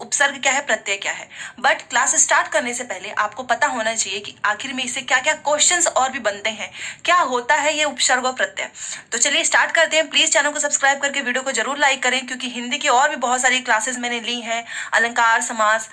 उपसर्ग क्या है, प्रत्यय क्या है। बट क्लास स्टार्ट करने से पहले आपको पता होना चाहिए कि आखिर में इससे क्या क्या क्वेश्चंस और भी बनते हैं, क्या होता है ये उपसर्ग और प्रत्यय। तो चलिए स्टार्ट करते हैं। प्लीज चैनल को सब्सक्राइब करके वीडियो को जरूर लाइक करें, क्योंकि हिंदी की और भी बहुत सारी क्लासेस मैंने ली हैं, अलंकार, समास,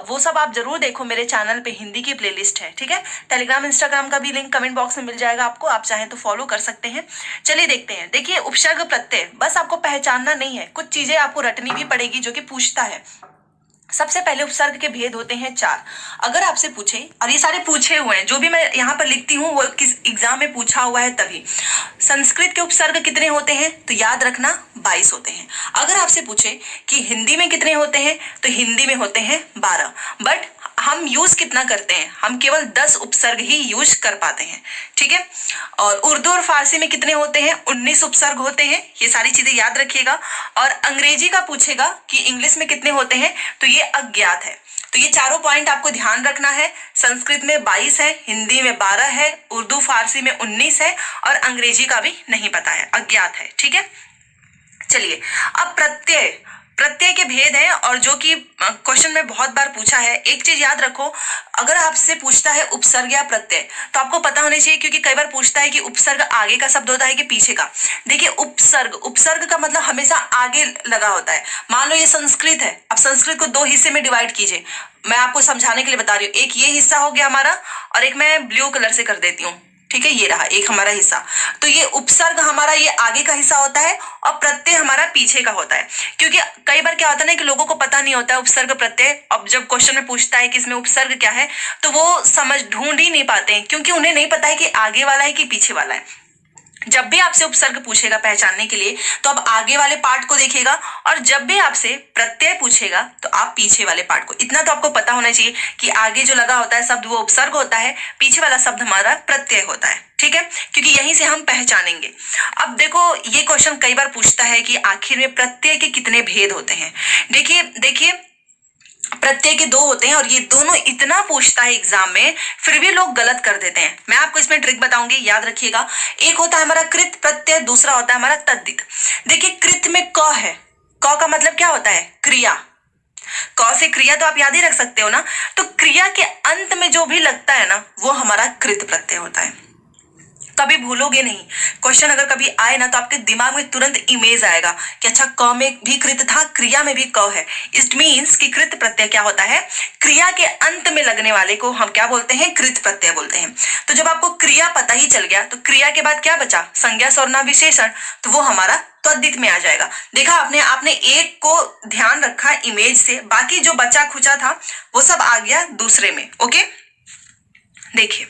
वो सब आप जरूर देखो। मेरे चैनल पे हिंदी की प्लेलिस्ट है, ठीक है। टेलीग्राम इंस्टाग्राम का भी लिंक कमेंट बॉक्स में मिल जाएगा आपको, आप चाहें तो फॉलो कर सकते हैं। चलिए देखते हैं। देखिए उपसर्ग प्रत्यय बस आपको पहचानना नहीं है, कुछ चीजें आपको रटनी भी पड़ेगी जो कि पूछता है। सबसे पहले उपसर्ग के भेद होते हैं 4। अगर आपसे पूछे, और ये सारे पूछे हुए हैं, जो भी मैं यहाँ पर लिखती हूँ वो किस एग्जाम में पूछा हुआ है तभी। संस्कृत के उपसर्ग कितने होते हैं, तो याद रखना 22 होते हैं। अगर आपसे पूछे कि हिंदी में कितने होते हैं, तो हिंदी में होते हैं 12। बट हम यूज कितना करते हैं, हम केवल 10 उपसर्ग ही यूज कर पाते हैं, ठीक है। और उर्दू और फारसी में कितने होते हैं, 19 उपसर्ग होते हैं। ये सारी चीजें याद रखिएगा। और अंग्रेजी का पूछेगा कि इंग्लिश में कितने होते हैं, तो ये अज्ञात है। तो ये चारों पॉइंट आपको ध्यान रखना है। संस्कृत में 22 है, हिंदी में 12 है, उर्दू फारसी में 19 है, और अंग्रेजी का भी नहीं पता है, अज्ञात है, ठीक है। चलिए अब प्रत्यय के भेद हैं, और जो कि क्वेश्चन में बहुत बार पूछा है। एक चीज याद रखो, अगर आपसे पूछता है उपसर्ग या प्रत्यय, तो आपको पता होना चाहिए, क्योंकि कई बार पूछता है कि उपसर्ग आगे का शब्द होता है कि पीछे का। देखिए उपसर्ग का मतलब हमेशा आगे लगा होता है। मान लो ये संस्कृत है, अब संस्कृत को 2 हिस्से में डिवाइड कीजिए। मैं आपको समझाने के लिए बता रही हूँ। एक ये हिस्सा हो गया हमारा, और एक मैं ब्लू कलर से कर देती हूँ, ठीक है। ये रहा एक हमारा हिस्सा। तो ये उपसर्ग हमारा ये आगे का हिस्सा होता है, और प्रत्यय हमारा पीछे का होता है। क्योंकि कई बार क्या होता है ना कि लोगों को पता नहीं होता है उपसर्ग प्रत्यय। अब जब क्वेश्चन में पूछता है कि इसमें उपसर्ग क्या है, तो वो समझ ढूंढ ही नहीं पाते हैं, क्योंकि उन्हें नहीं पता है कि आगे वाला है कि पीछे वाला है। जब भी आपसे उपसर्ग पूछेगा पहचानने के लिए, तो आप आगे वाले पार्ट को देखिएगा, और जब भी आपसे प्रत्यय पूछेगा तो आप पीछे वाले पार्ट को। इतना तो आपको पता होना चाहिए कि आगे जो लगा होता है शब्द वो उपसर्ग होता है, पीछे वाला शब्द हमारा प्रत्यय होता है, ठीक है। क्योंकि यहीं से हम पहचानेंगे। अब देखो ये क्वेश्चन कई बार पूछता है कि आखिर में प्रत्यय के कितने भेद होते हैं। देखिए प्रत्यय के 2 होते हैं, और ये दोनों इतना पूछता है एग्जाम में, फिर भी लोग गलत कर देते हैं। मैं आपको इसमें ट्रिक बताऊंगी, याद रखिएगा। एक होता है हमारा कृत प्रत्यय, दूसरा होता है हमारा तद्धित। देखिए कृत में क है, क का मतलब क्या होता है, क्रिया। क से क्रिया तो आप याद ही रख सकते हो ना। तो क्रिया के अंत में जो भी लगता है ना, वो हमारा कृत प्रत्यय होता है। कभी भूलोगे नहीं। क्वेश्चन अगर कभी आए ना, तो आपके दिमाग में तुरंत इमेज आएगा कि अच्छा क में भी कृत था, क्रिया में भी क है। इट मीन्स कि कृत प्रत्यय क्या होता है, क्रिया के अंत में लगने वाले को हम क्या बोलते हैं, कृत प्रत्यय बोलते हैं। तो जब आपको क्रिया पता ही चल गया, तो क्रिया के बाद क्या बचा, संज्ञा, सर्वनाम, विशेषण, तो वो हमारा तद्धित में आ जाएगा। देखा आपने एक को ध्यान रखा इमेज से, बाकी जो बचा खुचा था वो सब आ गया दूसरे में। ओके, देखिए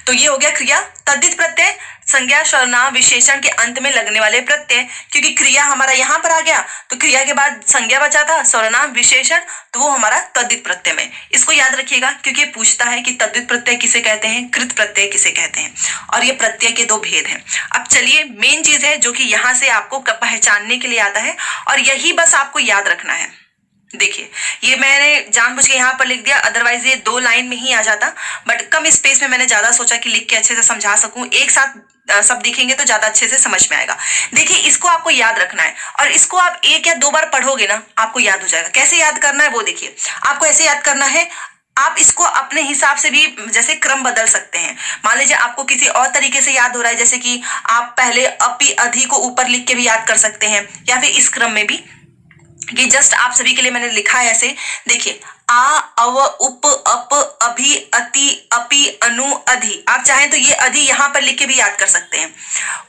तो ये हो गया क्रिया। तद्धित प्रत्यय संज्ञा, सर्वनाम, विशेषण के अंत में लगने वाले प्रत्यय। क्योंकि क्रिया हमारा यहाँ पर आ गया, तो क्रिया के बाद संज्ञा बचा था, सर्वनाम, विशेषण, तो वो हमारा तद्धित प्रत्यय में। इसको याद रखिएगा, क्योंकि पूछता है कि तद्धित प्रत्यय किसे कहते हैं, कृत प्रत्यय किसे कहते हैं। और ये प्रत्यय के 2 भेद हैं। अब चलिए मेन चीज है जो कि यहाँ से आपको पहचानने के लिए आता है, और यही बस आपको याद रखना है। देखिए ये मैंने जानबूझ के यहाँ पर लिख दिया, अदरवाइज ये 2 लाइन में ही आ जाता, बट कम स्पेस में मैंने ज्यादा सोचा कि लिख के अच्छे से समझा सकूं। एक साथ सब दिखेंगे तो ज्यादा अच्छे से समझ में आएगा। देखिए इसको आपको याद रखना है, और इसको आप 1 या 2 बार पढ़ोगे ना, आपको याद हो जाएगा। कैसे याद करना है वो देखिए। आपको ऐसे याद करना है, आप इसको अपने हिसाब से भी जैसे क्रम बदल सकते हैं। मान लीजिए आपको किसी और तरीके से याद हो रहा है, जैसे कि आप पहले अपि अधि को ऊपर लिख के भी याद कर सकते हैं, या फिर इस क्रम में भी। ये जस्ट आप सभी के लिए मैंने लिखा है ऐसे। देखिए आ, अव, उप, अप, अभि, अति, अपि, अनु, अधि। आप चाहें तो ये अधि यहाँ पर लिख के भी याद कर सकते हैं।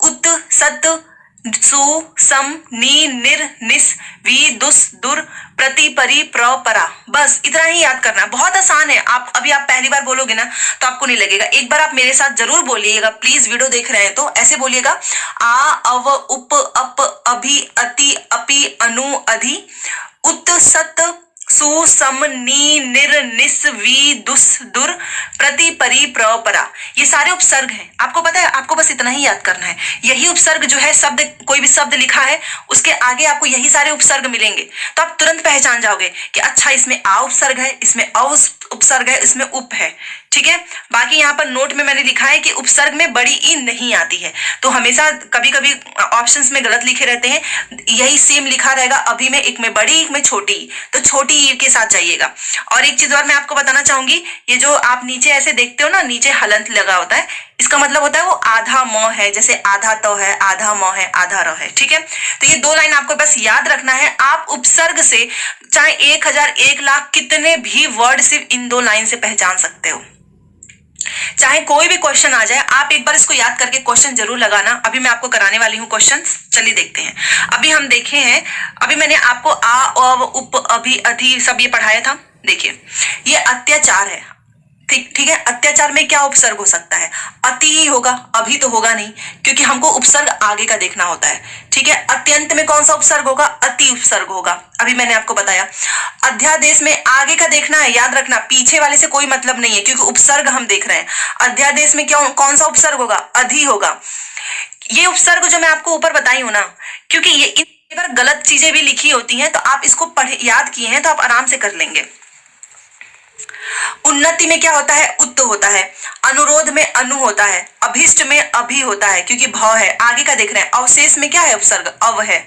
उत, सत, सु, सम, नी, निर, निस, वी, दुस, दुर, प्रति, परि, प्र, परा। बस इतना ही याद करना है, बहुत आसान है। आप पहली बार बोलोगे ना तो आपको नहीं लगेगा। एक बार आप मेरे साथ जरूर बोलिएगा, प्लीज वीडियो देख रहे हैं तो ऐसे बोलिएगा, आ, अव, उप, अप, अभि, अति, अपि, अनु, अधि, उत, सत, सु, सम, नी, निर, निस, वी, दुस, दुर, प्रति, परि, प्र, परा। ये सारे उपसर्ग हैं। आपको पता है, आपको बस इतना ही याद करना है। यही उपसर्ग जो है, शब्द, कोई भी शब्द लिखा है उसके आगे आपको यही सारे उपसर्ग मिलेंगे, तो आप तुरंत पहचान जाओगे कि अच्छा इसमें आ उपसर्ग है, इसमें उपसर्ग है, इसमें उप है, ठीक है। बाकी यहाँ पर नोट में मैंने लिखा है कि उपसर्ग में बड़ी ई नहीं आती है, तो हमेशा कभी कभी ऑप्शंस में गलत लिखे रहते हैं, यही सेम लिखा रहेगा, अभी में एक में बड़ी एक में छोटी, तो छोटी ई के साथ जाइएगा। और एक चीज और मैं आपको बताना चाहूंगी, ये जो आप नीचे ऐसे देखते हो ना, नीचे हलंत लगा होता है, इसका मतलब होता है वो आधा म है, जैसे आधा तो है, आधा म है, आधा र है, ठीक है। तो ये दो लाइन आपको बस याद रखना है। आप उपसर्ग से चाहे 1000 1,00,000 कितने भी वर्ड सिर्फ इन दो लाइन से पहचान सकते हो। चाहे कोई भी क्वेश्चन आ जाए, आप एक बार इसको याद करके क्वेश्चन जरूर लगाना। अभी मैं आपको कराने वाली हूँ क्वेश्चन, चलिए देखते हैं। अभी हम देखे हैं, अभी मैंने आपको आ, अव, उप, अभी, अधि सब ये पढ़ाया था। देखिए ये अत्याचार है, ठीक है। अत्याचार में क्या उपसर्ग हो सकता है? अति ही होगा, अभी तो होगा नहीं, क्योंकि हमको उपसर्ग आगे का देखना होता है, ठीक है। अत्यंत में कौन सा उपसर्ग होगा? अति उपसर्ग होगा, अभी मैंने आपको बताया। अध्यादेश में आगे का देखना है, याद रखना, पीछे वाले से कोई मतलब नहीं है, क्योंकि उपसर्ग हम देख रहे हैं। अध्यादेश में क्या कौन सा उपसर्ग होगा? अधि होगा। ये उपसर्ग जो मैं आपको ऊपर बताई हूं ना, क्योंकि ये इन पर गलत चीजें भी लिखी होती हैं, तो आप इसको पढ़े, याद किए हैं तो आप आराम से कर लेंगे। उन्नति में क्या होता है? उत्त होता है। अनुरोध में अनु होता है। अभिष्ट में अभि होता है, क्योंकि भव है, आगे का देख रहे हैं। अवशेष में क्या है? उपसर्ग अव है।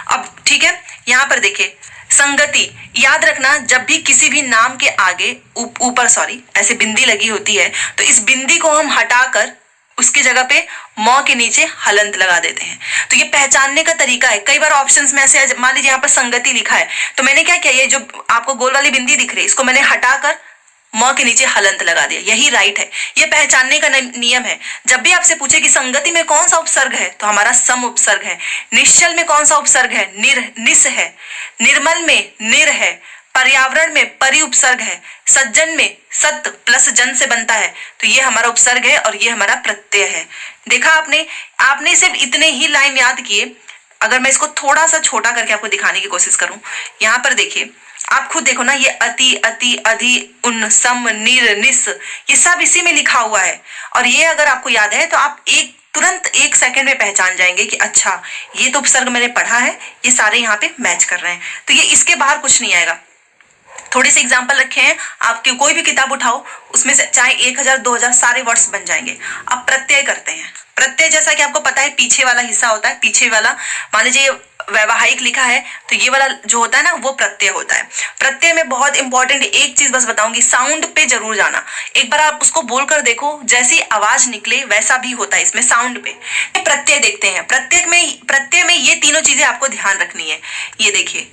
अब ठीक है, यहां पर देखिए संगति, याद रखना, जब भी किसी भी नाम के आगे ऊपर ऐसे बिंदी लगी होती है, तो इस बिंदी को हम हटाकर उसकी जगह पे म के नीचे हलंत लगा देते हैं। तो ये पहचानने का तरीका है। कई बार ऑप्शंस में ऐसे, मान लीजिए यहाँ पर संगति लिखा है, तो मैंने क्या किया, ये जो आपको गोल वाली बिंदी दिख रही है, इसको मैंने हटाकर म के नीचे हलंत लगा दिया, यही राइट है। ये पहचानने का नियम है। जब भी आपसे पूछे कि संगति में कौन सा उपसर्ग है, तो हमारा सम उपसर्ग है। निश्चल में कौन सा उपसर्ग है? निस है। निर्मल में निर है। पर्यावरण में परि उपसर्ग है। सज्जन में सत प्लस जन से बनता है, तो ये हमारा उपसर्ग है और ये हमारा प्रत्यय है। देखा आपने सिर्फ इतने ही लाइन याद किए। अगर मैं इसको थोड़ा सा छोटा करके आपको दिखाने की कोशिश करूं, यहाँ पर देखिए, आप खुद देखो ना, ये अति, अति, अधि, उन, सम, निर, निस, ये सब इसी में लिखा हुआ है। और ये अगर आपको याद है तो आप तुरंत 1 सेकंड में पहचान जाएंगे कि अच्छा ये तो उपसर्ग मैंने पढ़ा है, ये सारे यहाँ पे मैच कर रहे हैं। तो ये इसके बाहर कुछ नहीं आएगा। थोड़े से एग्जाम्पल रखे हैं, आपकी कोई भी किताब उठाओ, उसमें से चाहे 1000 2000 सारे वर्ड्स बन जाएंगे। अब प्रत्यय करते हैं। प्रत्यय जैसा कि आपको पता है पीछे वाला हिस्सा होता है, पीछे वाला, मान लीजिए वैवाहिक लिखा है, तो ये वाला जो होता है ना, वो प्रत्यय होता है। प्रत्यय में बहुत इंपॉर्टेंट एक चीज बस बताऊंगी, साउंड पे जरूर जाना। एक बार आप उसको बोल कर देखो, जैसी आवाज निकले वैसा भी होता है इसमें, साउंड पे। प्रत्यय देखते हैं। प्रत्यय में ये तीनों चीजें आपको ध्यान रखनी है। ये देखिए,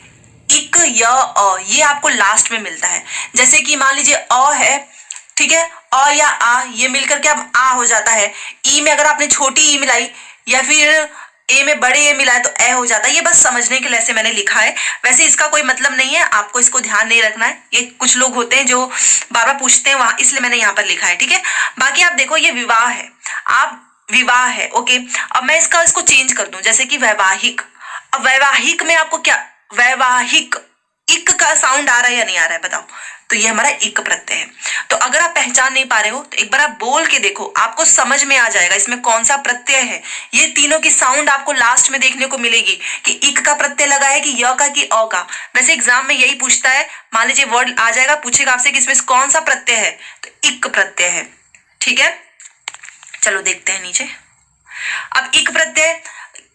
इक, य, अ, ये आपको लास्ट में मिलता है। जैसे कि मान लीजिए अ है, ठीक है, अ या आ, ये मिलकर के अब आ हो जाता है। ई में अगर आपने छोटी ई मिलाई, या फिर ए में बड़े ए मिलाए, तो ए हो जाता है। ये बस समझने के लिए ऐसे मैंने लिखा है, वैसे इसका कोई मतलब नहीं है, आपको इसको ध्यान नहीं रखना है। ये कुछ लोग होते हैं जो बार बार पूछते हैं वहां, इसलिए मैंने यहाँ पर लिखा है, ठीक है। बाकी आप देखो, ये विवाह है, आप विवाह है, ओके। अब मैं इसको चेंज कर दूं, जैसे कि वैवाहिक। अब वैवाहिक में आपको क्या, वैवाहिक, इक का साउंड आ रहा है या नहीं आ रहा है बताओ, तो ये हमारा इक प्रत्यय है। तो अगर आप पहचान नहीं पा रहे हो, तो एक बार आप बोल के देखो, आपको समझ में आ जाएगा इसमें कौन सा प्रत्यय है। ये तीनों की साउंड आपको लास्ट में देखने को मिलेगी कि इक का प्रत्यय लगा है, कि य का, कि अ का। वैसे एग्जाम में यही पूछता है, मान लीजिए वर्ड आ जाएगा, पूछेगा आपसे कि इसमें कौन सा प्रत्यय है, तो इक प्रत्यय है, ठीक है। चलो देखते हैं नीचे। अब इक प्रत्यय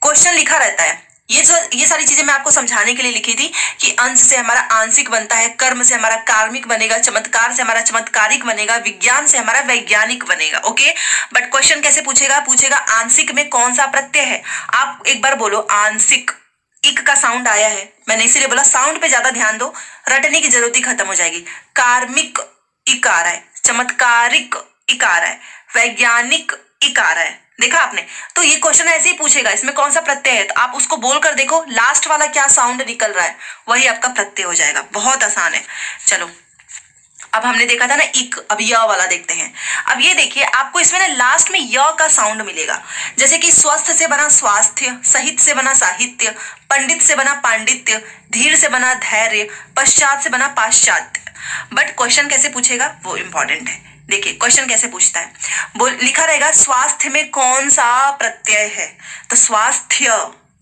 क्वेश्चन लिखा रहता है, ये सारी चीजें मैं आपको समझाने के लिए लिखी थी कि अंश से हमारा आंशिक बनता है, कर्म से हमारा कार्मिक बनेगा, चमत्कार से हमारा चमत्कारिक बनेगा, विज्ञान से हमारा वैज्ञानिक बनेगा, ओके। बट क्वेश्चन कैसे पूछेगा आंशिक में कौन सा प्रत्यय है। आप एक बार बोलो आंशिक, इक का साउंड आया है, मैंने इसीलिए बोला साउंड पे ज्यादा ध्यान दो, रटने की जरूरत ही खत्म हो जाएगी। कार्मिक इक आ रहा है, चमत्कारिक इक आ रहा है, वैज्ञानिक इक आ रहा है, देखा आपने। तो ये क्वेश्चन ऐसे ही पूछेगा, इसमें कौन सा प्रत्यय है, तो आप उसको बोल कर देखो, लास्ट वाला क्या साउंड निकल रहा है, वही आपका प्रत्यय हो जाएगा। बहुत आसान है। चलो, अब हमने देखा था ना इक, अब य वाला देखते हैं। अब ये देखिए, आपको इसमें ना लास्ट में य का साउंड मिलेगा। जैसे कि स्वस्थ से बना स्वास्थ्य, सहित से बना साहित्य, पंडित से बना पांडित्य, धीर से बना धैर्य, पश्चात से बना पाश्चात्य। बट क्वेश्चन कैसे पूछेगा वो इंपॉर्टेंट है। देखिए क्वेश्चन कैसे पूछता है, लिखा रहेगा स्वास्थ्य में कौन सा प्रत्यय है, तो स्वास्थ्य,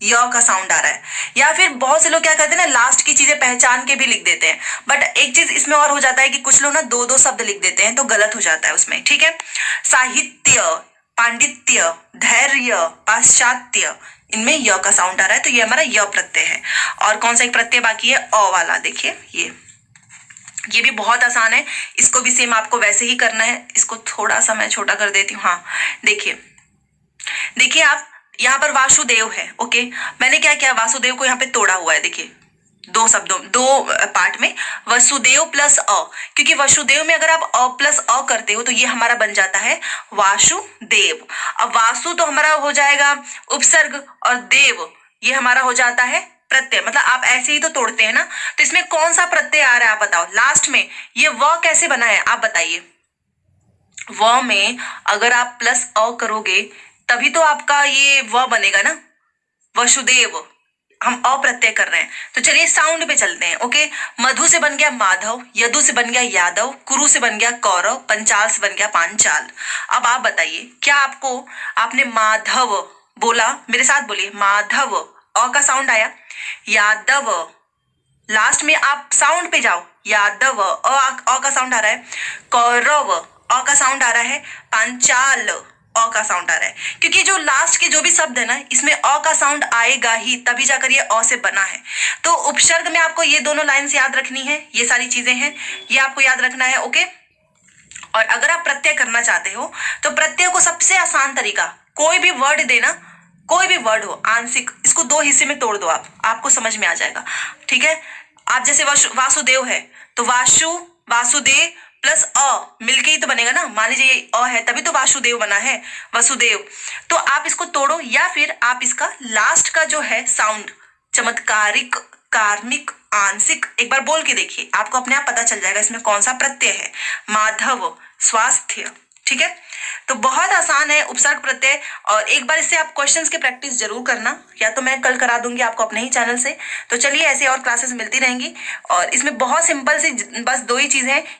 य का साउंड आ रहा है। या फिर बहुत से लोग क्या करते हैं ना, लास्ट की चीजें पहचान के भी लिख देते हैं, बट एक चीज इसमें और हो जाता है कि कुछ लोग ना दो दो शब्द लिख देते हैं, तो गलत हो जाता है उसमें, ठीक है। साहित्य, पांडित्य, धैर्य, पाश्चात्य, इनमें य का साउंड आ रहा है, तो ये हमारा य प्रत्यय है। और कौन सा एक प्रत्यय बाकी है, अ वाला, देखिए ये भी बहुत आसान है, इसको भी सेम आपको वैसे ही करना है। इसको थोड़ा सा मैं छोटा कर देती हूँ। हाँ देखिए आप यहाँ पर वासुदेव है, ओके, मैंने क्या किया, वासुदेव को यहाँ पे तोड़ा हुआ है, देखिए दो शब्दों, दो पार्ट में, वसुदेव प्लस अ, क्योंकि वसुदेव में अगर आप अ प्लस अ करते हो तो ये हमारा बन जाता है वासुदेव। अब वासु तो हमारा हो जाएगा उपसर्ग, और देव ये हमारा हो जाता है प्रत्यय, मतलब आप ऐसे ही तो तोड़ते हैं ना। तो इसमें कौन सा प्रत्यय आ रहा है आप बताओ लास्ट में, ये व कैसे बना है आप बताइए। व में अगर आप प्लस अ करोगे तभी तो आपका ये व बनेगा ना, वसुदेव, हम अप्रत्यय कर रहे हैं। तो चलिए साउंड पे चलते हैं, ओके। मधु से बन गया माधव, यदु से बन गया यादव, कुरु से बन गया कौरव, पंचाल से बन गया पांचाल। अब आप बताइए, क्या आपने माधव बोला, मेरे साथ बोलिए, माधव, अ का साउंड आया, यादव, लास्ट में आप साउंड पे जाओ, यादव, अ का साउंड आ रहा है, कौरव, अ का साउंड आ रहा है, पांचाल, अ का साउंड आ रहा है, क्योंकि जो लास्ट के जो भी शब्द है ना, इसमें अ का साउंड आएगा ही, तभी जाकर ये अ से बना है। तो उपसर्ग में आपको ये दोनों लाइन्स याद रखनी है, ये सारी चीजें हैं, ये आपको याद रखना है, ओके। और अगर आप प्रत्यय करना चाहते हो तो प्रत्यय को सबसे आसान तरीका, कोई भी वर्ड देना, कोई भी वर्ड हो आंशिक, इसको दो हिस्से में तोड़ दो, आपको समझ में आ जाएगा, ठीक है। आप जैसे वासुदेव है तो वासुदेव प्लस अ मिलके ही तो बनेगा ना, मान लीजिए ये अ है तभी तो वासुदेव बना है, वसुदेव। तो आप इसको तोड़ो, या फिर आप इसका लास्ट का जो है साउंड, चमत्कारिक, कार्मिक, आंशिक, एक बार बोल के देखिए, आपको अपने आप पता चल जाएगा इसमें कौन सा प्रत्यय है। माधव, स्वास्थ्य, ठीक है। तो बहुत आसान है उपसर्ग प्रत्यय, और एक बार इससे आप क्वेश्चंस की प्रैक्टिस जरूर करना, या तो मैं कल करा दूंगी आपको अपने ही चैनल से। तो चलिए ऐसे और क्लासेस मिलती रहेंगी, और इसमें बहुत सिंपल सी बस दो ही चीजें हैं,